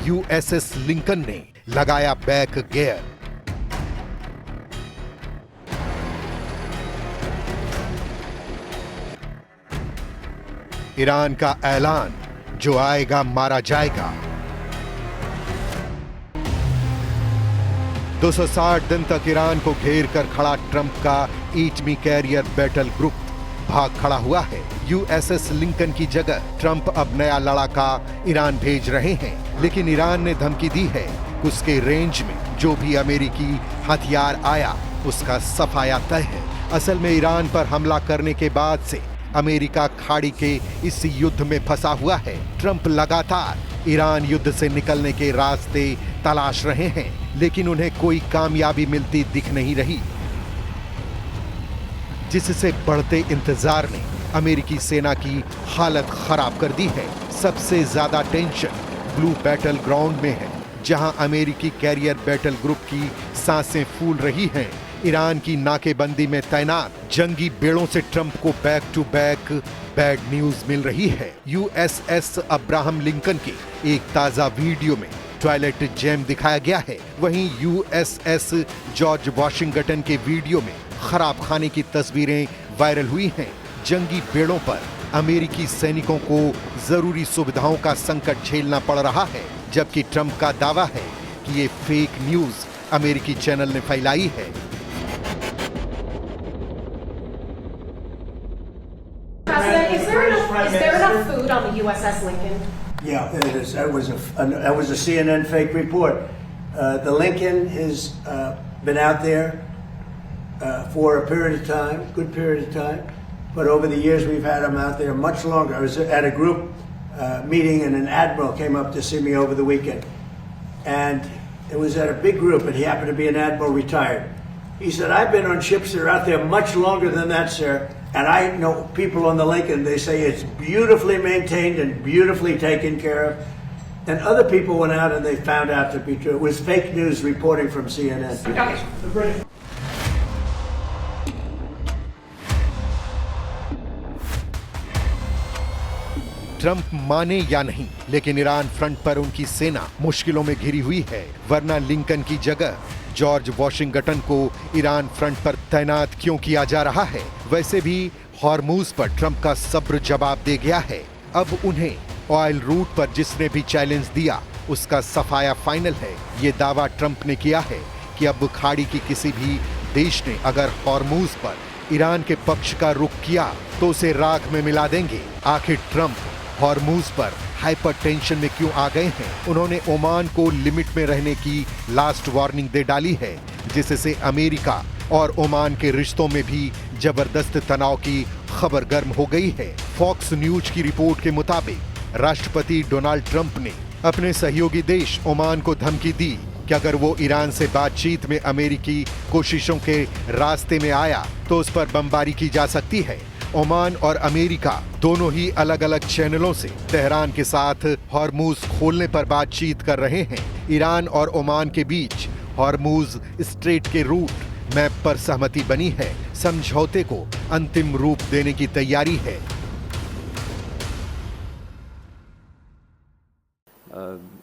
USS Lincoln ने लगाया back gear. Iran का ऐलान, जो आएगा मारा जाएगा। 260 दिन तक ईरान को घेर कर खड़ा ट्रंप का ईटमी कैरियर बैटल ग्रुप भाग खड़ा हुआ है। यूएसएस लिंकन की जगह ट्रंप अब नया लड़ाका ईरान भेज रहे हैं, लेकिन ईरान ने धमकी दी है कि उसके रेंज में जो भी अमेरिकी हथियार आया उसका सफाया तय है। असल में ईरान पर हमला करने के बाद से अमेरिका खाड़ी के इस युद्ध में फंसा हुआ है। ट्रंप लगातार ईरान युद्ध से निकलने के रास्ते तलाश रहे हैं, लेकिन उन्हें कोई कामयाबी मिलती दिख नहीं रही, जिससे बढ़ते इंतजार ने अमेरिकी सेना की हालत खराब कर दी है। सबसे ज्यादा टेंशन ब्लू बैटल ग्राउंड में है, जहां अमेरिकी कैरियर बैटल ग्रुप की सांसें फूल रही हैं। ईरान की नाकेबंदी में तैनात जंगी बेड़ों से ट्रंप को back to back bad news मिल रही है। यूएसएस अब्राहम लिंकन के एक ताजा वीडियो में टॉयलेट जैम दिखाया गया है। वहीं यूएसएस जॉर्ज वॉशिंगटन के वीडियो में खराब खाने की तस्वीरें वायरल हुई हैं। जंगी बेड़ों पर अमेरिकी सैनिकों को जरूरी सुविधाओं का संकट झेलना पड़ रहा है, जबकि ट्रंप का दावा है कि ये फेक न्यूज अमेरिकी चैनल ने फैलाई है। Is there enough food on the USS Lincoln? Yeah, it is. That was a CNN fake report. The Lincoln has been out there for a period of time, good period of time. But over the years, we've had them out there much longer. I was at a group meeting, and an admiral came up to see me over the weekend. And it was at a big group, and he happened to be an admiral retired. He said, "I've been on ships that are out there much longer than that, sir. And I know people on the Lincoln, they say it's beautifully maintained and beautifully taken care of. And other people went out and they found out to be true. It was fake news reporting from CNN. Trump माने या नहीं, लेकिन Iran front पर उनकी सेना मुश्किलों में घिरी हुई है, वरना लिंकन की जगह जॉर्ज वॉशिंगटन को ईरान फ्रंट पर तैनात क्यों किया जा रहा है? वैसे भी हॉर्मूज पर ट्रंप का सब्र जवाब दे गया है। अब उन्हें ऑयल रूट पर जिसने भी चैलेंज दिया उसका सफाया फाइनल है। ये दावा ट्रंप ने किया है कि अब खाड़ी की किसी भी देश ने अगर हॉर्मूज पर ईरान के पक्ष का रुख किया तो उसे राख में मिला देंगे। आखिर ट्रंप हॉर्मूज पर हाइपर टेंशन में क्यों आ गए हैं? उन्होंने ओमान को लिमिट में रहने की लास्ट वार्निंग दे डाली है, जिससे अमेरिका और ओमान के रिश्तों में भी जबरदस्त तनाव की खबर गर्म हो गई है। फॉक्स न्यूज की रिपोर्ट के मुताबिक राष्ट्रपति डोनाल्ड ट्रंप ने अपने सहयोगी देश ओमान को धमकी दी कि अगर वो ईरान से बातचीत में अमेरिकी कोशिशों के रास्ते में आया तो उस पर बमबारी की जा सकती है। ओमान और अमेरिका दोनों ही अलग अलग चैनलों से तेहरान के साथ हॉर्मूज खोलने पर बातचीत कर रहे हैं। ईरान और ओमान के बीच हॉर्मूज स्ट्रेट के रूट मैप पर सहमति बनी है। समझौते को अंतिम रूप देने की तैयारी है।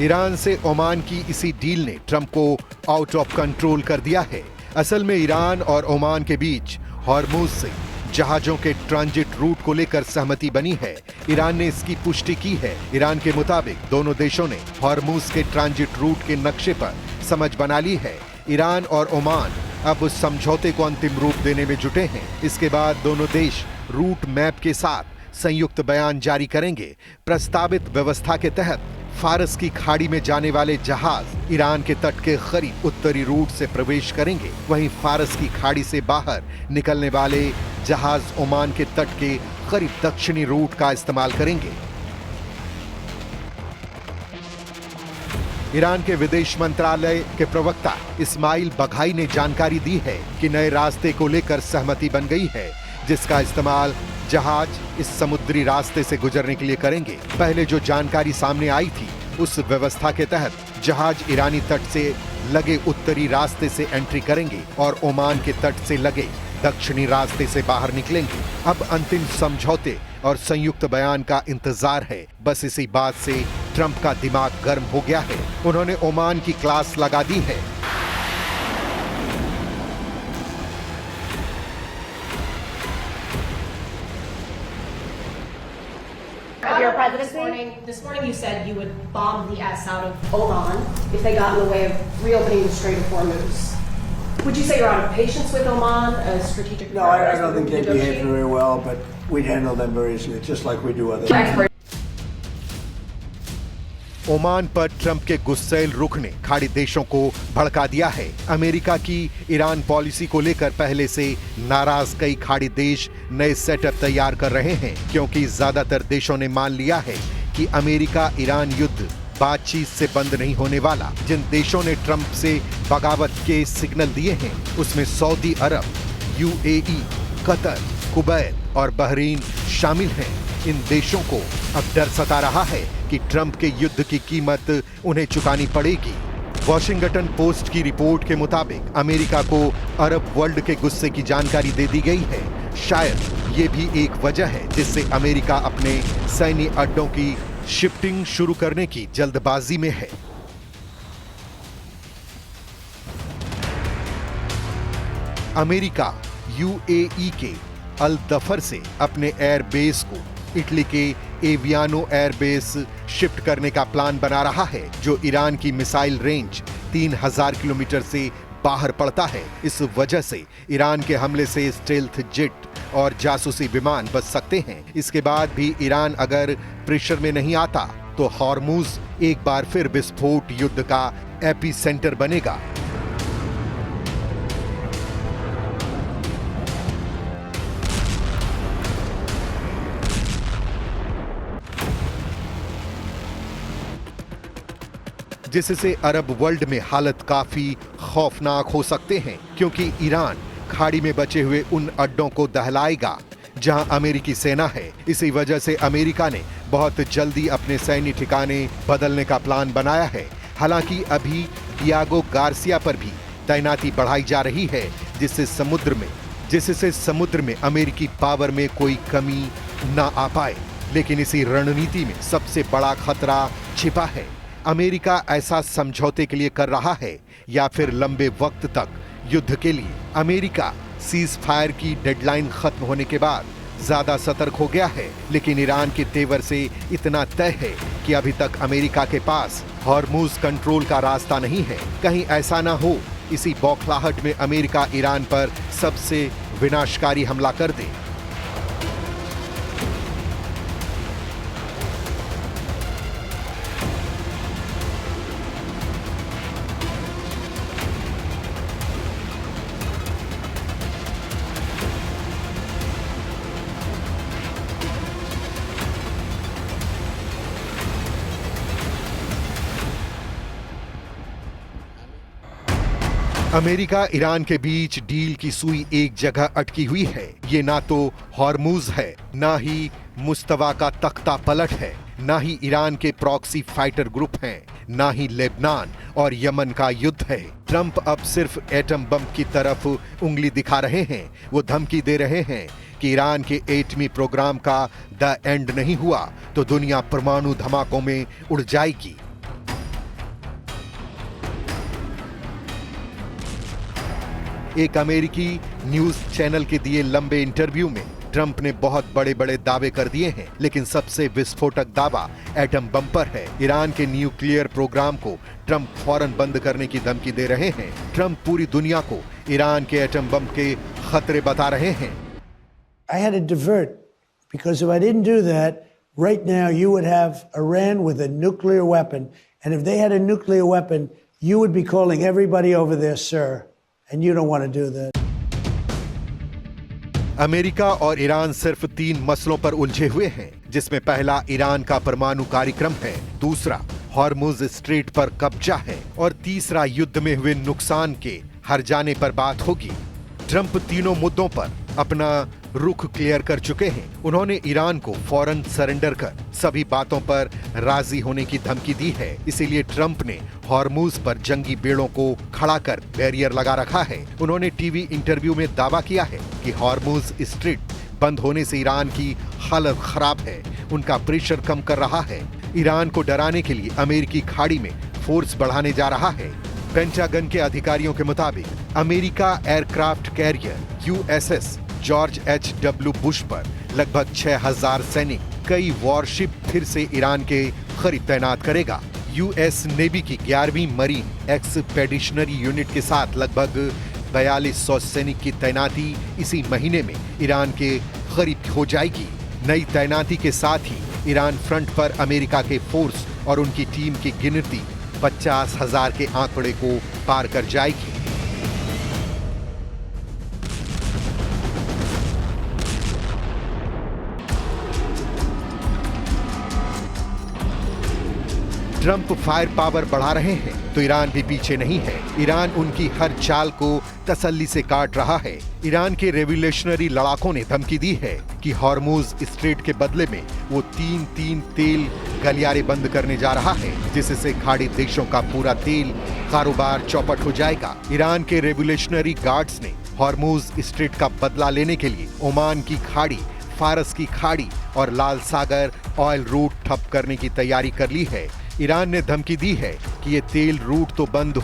ईरान से ओमान की इसी डील ने ट्रंप को आउट ऑफ कंट्रोल कर दिया है। असल में ईरान और ओमान के बीच हॉर्मूज से जहाजों के ट्रांजिट रूट को लेकर सहमति बनी है। ईरान ने इसकी पुष्टि की है। ईरान के मुताबिक दोनों देशों ने हॉर्मूज के ट्रांजिट रूट के नक्शे पर समझ बना ली है। ईरान और ओमान अब उस समझौते को अंतिम रूप देने में जुटे हैं। इसके बाद दोनों देश रूट मैप के साथ संयुक्त बयान जारी करेंगे। प्रस्तावित व्यवस्था के तहत फारस की खाड़ी में जाने वाले जहाज ईरान के तट के करीब उत्तरी रूट से प्रवेश करेंगे, वहीं फारस की खाड़ी से बाहर निकलने वाले जहाज ओमान के तट के करीब दक्षिणी रूट का इस्तेमाल करेंगे। ईरान के विदेश मंत्रालय के प्रवक्ता इस्माइल बघाई ने जानकारी दी है कि नए रास्ते को लेकर सहमति बन गई है, जिसका इस्तेमाल जहाज इस समुद्री रास्ते से गुजरने के लिए करेंगे। पहले जो जानकारी सामने आई थी, उस व्यवस्था के तहत जहाज ईरानी तट से लगे उत्तरी रास्ते से एंट्री करेंगे और ओमान के तट से लगे दक्षिणी रास्ते से बाहर निकलेंगे। अब अंतिम समझौते और संयुक्त बयान का इंतजार है। बस इसी बात से ट्रंप का दिमाग गर्म हो गया है। उन्होंने ओमान की क्लास लगा दी है। Your presidency? This morning you said you would bomb the S out of Oman if they got in the way of reopening the Strait of Hormuz. Would you say you're out of patience with Oman, a strategic No, I partner don't think they behave very well, but we'd handle them very easily, just like we do other things. Oman पर Trump के गुस्सैल रुख ने खाड़ी देशों को भड़का दिया है। अमेरिका की ईरान पॉलिसी को लेकर पहले से नाराज कई खाड़ी देश नए सेटअप तैयार कर रहे हैं, क्योंकि ज्यादातर देशों ने मान लिया है कि अमेरिका ईरान युद्ध बातचीत से बंद नहीं होने वाला। जिन देशों ने ट्रंप से बगावत के सिग्नल दिए हैं, उसमें सऊदी अरब, यूएई, कतर, कुवैत और बहरीन शामिल हैं। इन देशों को अब डर सता रहा है कि ट्रंप के युद्ध की कीमत उन्हें चुकानी पड़ेगी। वॉशिंगटन पोस्ट की रिपोर्ट के मुताबिक अमेरिका को अरब वर्ल्ड के गुस्से की जानकारी दे दी गई है। शायद ये भी एक वजह है जिससे अमेरिका अपने सैन्य अड्डों की शिफ्टिंग शुरू करने की जल्दबाजी में है। अमेरिका यूएई के अल दफर से अपने एयरबेस को इटली के एवियानो एयरबेस शिफ्ट करने का प्लान बना रहा है, जो ईरान की मिसाइल रेंज 3000 किलोमीटर से बाहर पड़ता है। इस वजह से ईरान के हमले से स्टेल्थ जेट और जासूसी विमान बच सकते हैं। इसके बाद भी ईरान अगर प्रेशर में नहीं आता तो हॉर्मुज एक बार फिर विस्फोट युद्ध का एपी सेंटर बनेगा। जिससे अरब वर्ल्ड में हालत काफी खौफनाक हो सकते हैं, क्योंकि ईरान खाड़ी में बचे हुए उन अड्डों को दहलाएगा जहां अमेरिकी सेना है। इसी वजह से अमेरिका ने बहुत जल्दी अपने सैन्य ठिकाने बदलने का प्लान बनाया है। हालांकि अभी डियागो गार्सिया पर भी तैनाती बढ़ाई जा रही है, जिससे समुद्र में अमेरिकी पावर में कोई कमी ना आ पाए। लेकिन इसी रणनीति में सबसे बड़ा खतरा छिपा है। अमेरिका ऐसा समझौते के लिए कर रहा है या फिर लंबे वक्त तक युद्ध के लिए। अमेरिका सीज फायर की डेडलाइन खत्म होने के बाद ज्यादा सतर्क हो गया है, लेकिन ईरान के तेवर से इतना तय है कि अभी तक अमेरिका के पास हॉर्मुज कंट्रोल का रास्ता नहीं है। कहीं ऐसा ना हो इसी बौखलाहट में अमेरिका ईरान पर सबसे विनाशकारी हमला कर दे। अमेरिका ईरान के बीच डील की सुई एक जगह अटकी हुई है। ये ना तो हॉर्मुज है, ना ही मुस्तवा का तख्ता पलट है, ना ही ईरान के प्रॉक्सी फाइटर ग्रुप हैं, ना ही लेबनान और यमन का युद्ध है। ट्रंप अब सिर्फ एटम बम की तरफ उंगली दिखा रहे हैं। वो धमकी दे रहे हैं कि ईरान के एटमी प्रोग्राम का द एंड नहीं हुआ तो दुनिया परमाणु धमाकों में उड़ जाएगी। एक अमेरिकी न्यूज चैनल के दिए लंबे इंटरव्यू में ट्रंप ने बहुत बड़े बड़े दावे कर दिए हैं, लेकिन सबसे विस्फोटक दावा एटम बम पर है। ईरान के न्यूक्लियर प्रोग्राम को ट्रंप फौरन बंद करने की धमकी दे रहे हैं। ट्रंप पूरी दुनिया को ईरान के एटम बम के खतरे बता रहे हैं। I had to divert because if I didn't do that, right now you would have Iran with a nuclear weapon. And if they had a nuclear weapon, you would be calling everybody over there, sir. And you don't want to do that. America और Iran सिर्फ 3 मसलों पर उलझे हुए हैं, जिसमें पहला Iran का परमाणु कार्यक्रम है, दूसरा हॉर्मुज स्ट्रेट पर कब्जा है और तीसरा युद्ध में हुए नुकसान के हर जाने पर बात होगी। ट्रंप तीनों मुद्दों पर अपना रुख क्लियर कर चुके हैं। उन्होंने ईरान को फौरन सरेंडर कर सभी बातों पर राजी होने की धमकी दी है। इसीलिए ट्रंप ने हॉर्मुज पर जंगी बेड़ों को खड़ा कर बैरियर लगा रखा है। उन्होंने टीवी इंटरव्यू में दावा किया है कि हॉर्मुज स्ट्रेट बंद होने से ईरान की हालत खराब है, उनका प्रेशर कम कर रहा है। ईरान को डराने के लिए अमेरिकी खाड़ी में फोर्स बढ़ाने जा रहा है। पेंटागन के अधिकारियों के मुताबिक America aircraft carrier USS George H.W. Bush पर लगभग 6000 सैनिक, कई वॉरशिप फिर से ईरान के करीब तैनात करेगा। US नेवी की 11वीं मरीन एक्सपेडिशनरी यूनिट के साथ लगभग 4200 सैनिक की तैनाती इसी महीने में ईरान के करीब हो जाएगी। नई तैनाती के साथ ही ईरान फ्रंट पर अमेरिका के फोर्स और उनकी टीम की गिनती 50,000 के आंकड़े को पार कर जाएगी। ट्रंप फायर पावर बढ़ा रहे हैं तो ईरान भी पीछे नहीं है। ईरान उनकी हर चाल को तसल्ली से काट रहा है। ईरान के रेवोल्यूशनरी लड़ाकों ने धमकी दी है कि हॉर्मुज स्ट्रेट के बदले में वो 3 तेल गलियारे बंद करने जा रहा है, जिससे खाड़ी देशों का पूरा तेल कारोबार चौपट हो जाएगा। ईरान के रेवोल्यूशनरी गार्ड्स ने हॉर्मुज स्ट्रेट का बदला लेने के लिए ओमान की खाड़ी, फारस की खाड़ी और लाल सागर ऑयल रूट ठप करने की तैयारी कर ली है। ईरान ने धमकी दी है कि ये तेल रूट तो बंद